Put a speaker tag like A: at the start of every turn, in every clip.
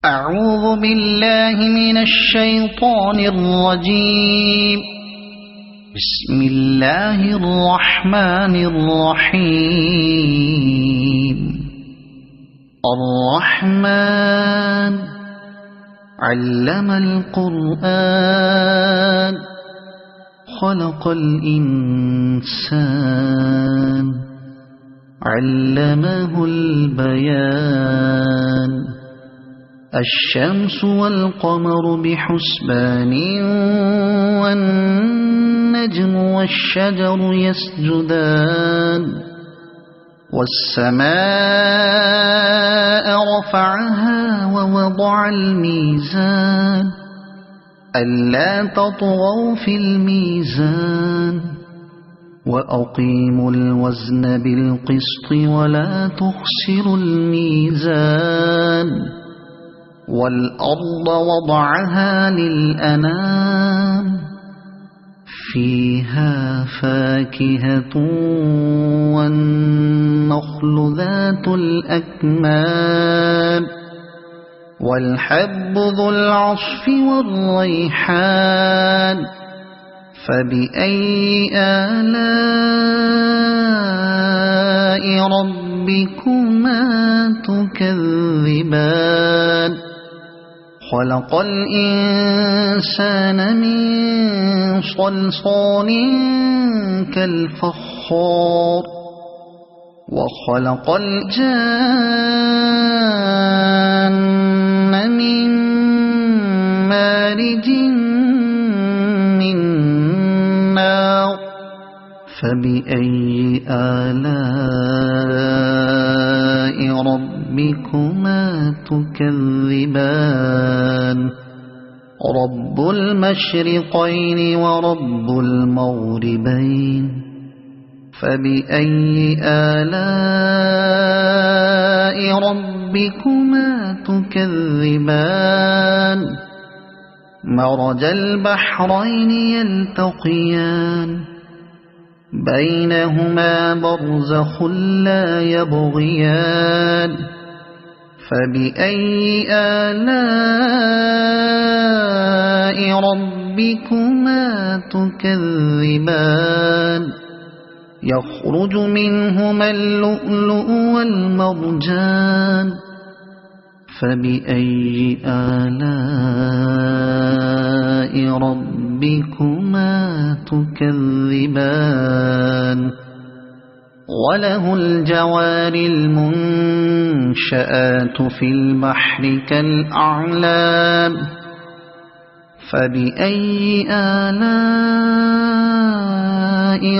A: أعوذ بالله من الشيطان الرجيم. بسم الله الرحمن الرحيم. الرحمن علم القرآن خلق الإنسان علمه البيان. الشمس والقمر بحسبان والنجم والشجر يسجدان. والسماء رفعها ووضع الميزان ألا تطغوا في الميزان وأقيموا الوزن بالقسط ولا تخسروا الميزان. والأرض وضعها للأنام فيها فاكهة والنخل ذات الأكمام والحب ذو العصف والريحان. فبأي آلاء ربكما تكذبان. خلق الإنسان من صلصال كالفخار وخلق الجان من مارج من نار. فبأي آلاء ربكما تكذبان. رب المشرقين ورب المغربين. فبأي آلاء ربكما تكذبان. مرج البحرين يلتقيان بينهما برزخ لا يبغيان. فبأي آلاء ربكما تكذبان. يخرج منهما اللؤلؤ والمرجان. فبأي آلاء ربكما تكذبان. وله الجوار المنشآت في البحر كالأعلام. فبأي آلاء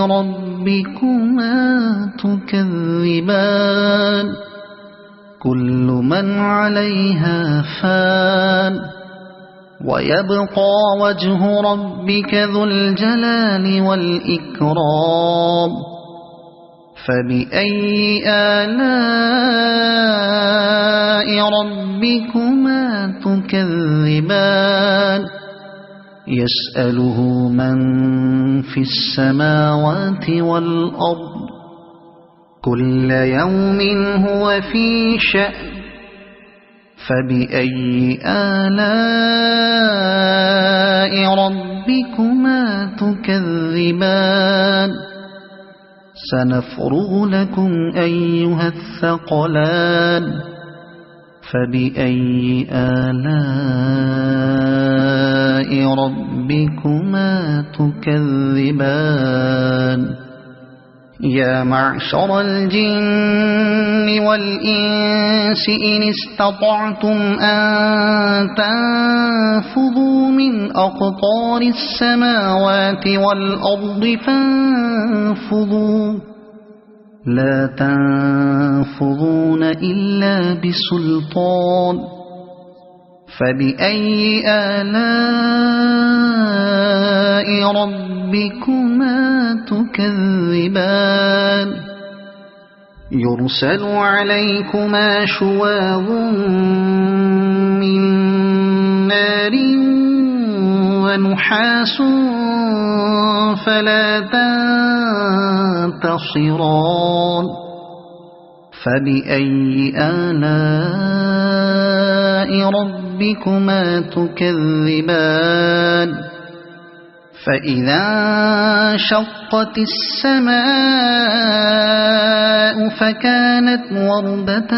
A: ربكما تكذبان. كل من عليها فان ويبقى وجه ربك ذو الجلال والإكرام. فبأي آلاء ربكما تكذبان. يسأله من في السماوات والأرض كل يوم هو في شأن. فبأي آلاء ربكما تكذبان. سنفرغ لكم أيها الثقلان. فبأي آلاء ربكما تكذبان. يا معشر الجن والإنس إن استطعتم أن تنفذوا من أقطار السماوات والأرض فانفذوا لا تنفذون إلا بسلطان. فبأي آلاء ربكما تكذبان. يرسل عليكما شواظ من نار ونحاس فلا تنتصران. فبأي آلاء ربكما تكذبان فإذا انشقت السماء فكانت وردة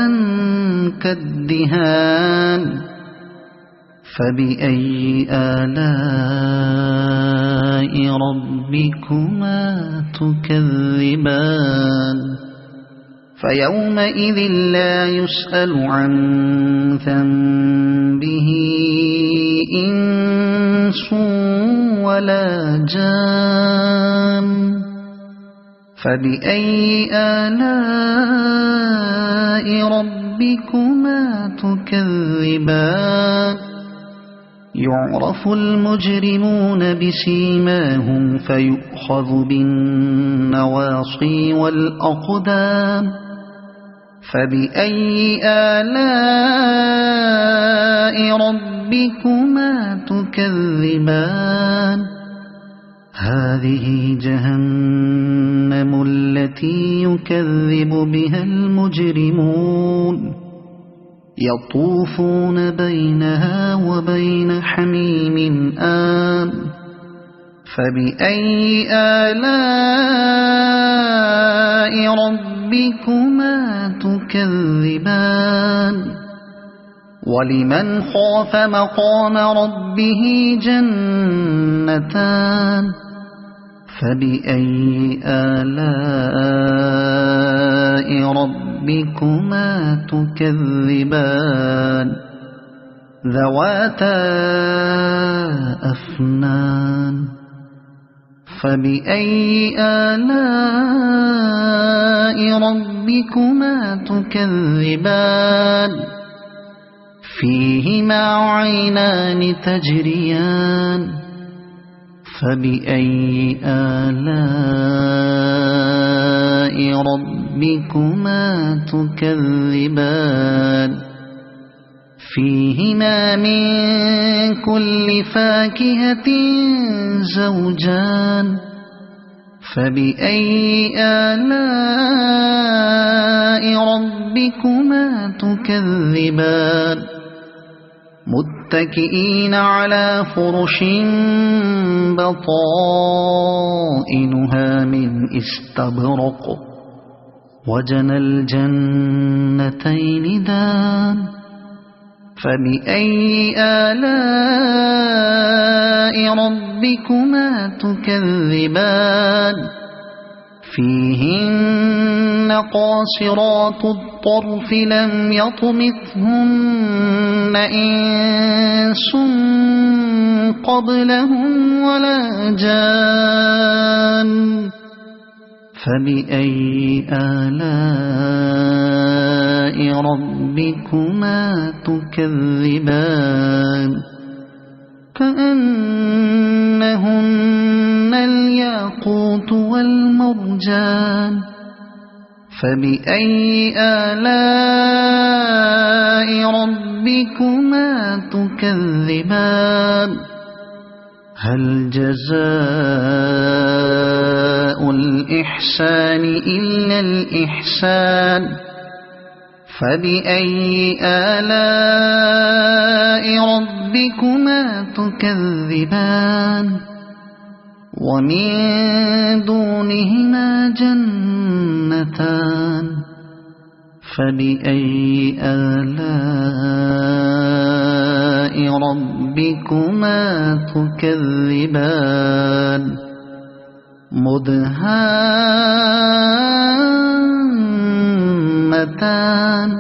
A: كالدهان فبأي آلاء ربكما تكذبان فيومئذ لا يسأل عن ذنبه إنس ولا جان فبأي آلاء ربكما تكذبان يعرف المجرمون بسيماهم فيؤخذ بالنواصي والأقدام فبأي آلاء ربكما تكذبان هذه جهنم التي يكذب بها المجرمون يطوفون بينها وبين حميم آن فبأي آلاء ربكما تكذبان ولمن خاف مقام ربه جنتان فبأي آلاء ربكما تكذبان ذواتا أفنان فبأي آلاء ربكما تكذبان فيهما عينان تجريان فبأي آلاء ربكما تكذبان فيهما من كل فاكهة زوجان فبأي آلاء ربكما تكذبان متكئين على فرش بطائنها من استبرق وجنى الجنتين دان فبأي آلاء ربكما تكذبان فيهن قاصرات الطرف لم يطمثهن إنس قبلهم ولا جان فبأي آلاء ربكما تكذبان كأنهن الياقوت والمرجان فبأي آلاء ربكما تكذبان هل جزاء الإحسان إلا الإحسان فبأي آلاء ربكما تكذبان ومن دونهما جنتان فبأي آلاء ربكما تكذبان مدهامتان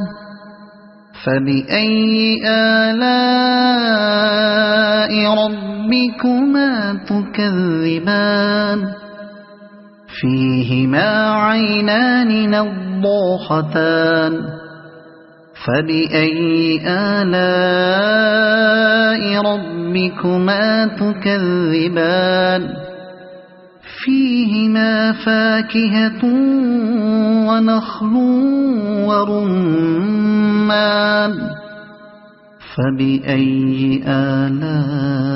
A: فبأي آلاء ربكما تكذبان فيهما عينان نضاختان فبأي آلاء ربكما تكذبان فيهما فاكهة ونخل ورمان فبأي آلاء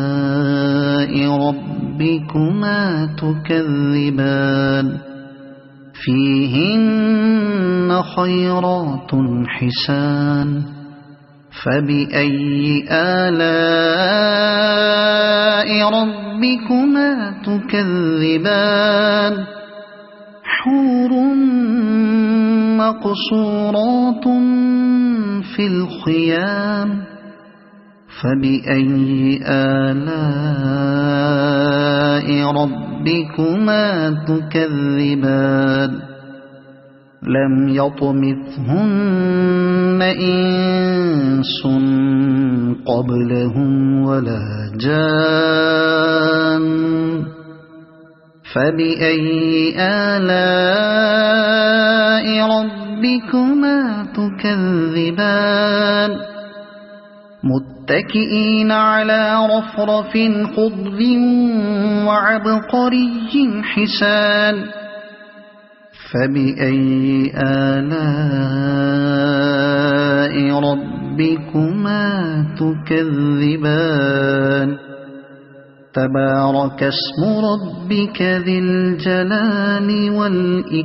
A: ربكما تكذبان فيهن خيرات حسان فبأي آلاء ربكما تكذبان حور مقصورات في الخيام فبأي آلاء ربكما تكذبان لم يطمثهن إنس قبلهم ولا جان فبأي آلاء ربكما تكذبان متكئين على رفرف خضر وعبقري حسان فبأي آلاء ربكما تكذبان تبارك اسم ربك ذي الجلال والإكرام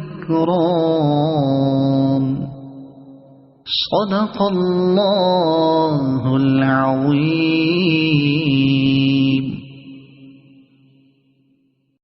A: صدق الله العظيم.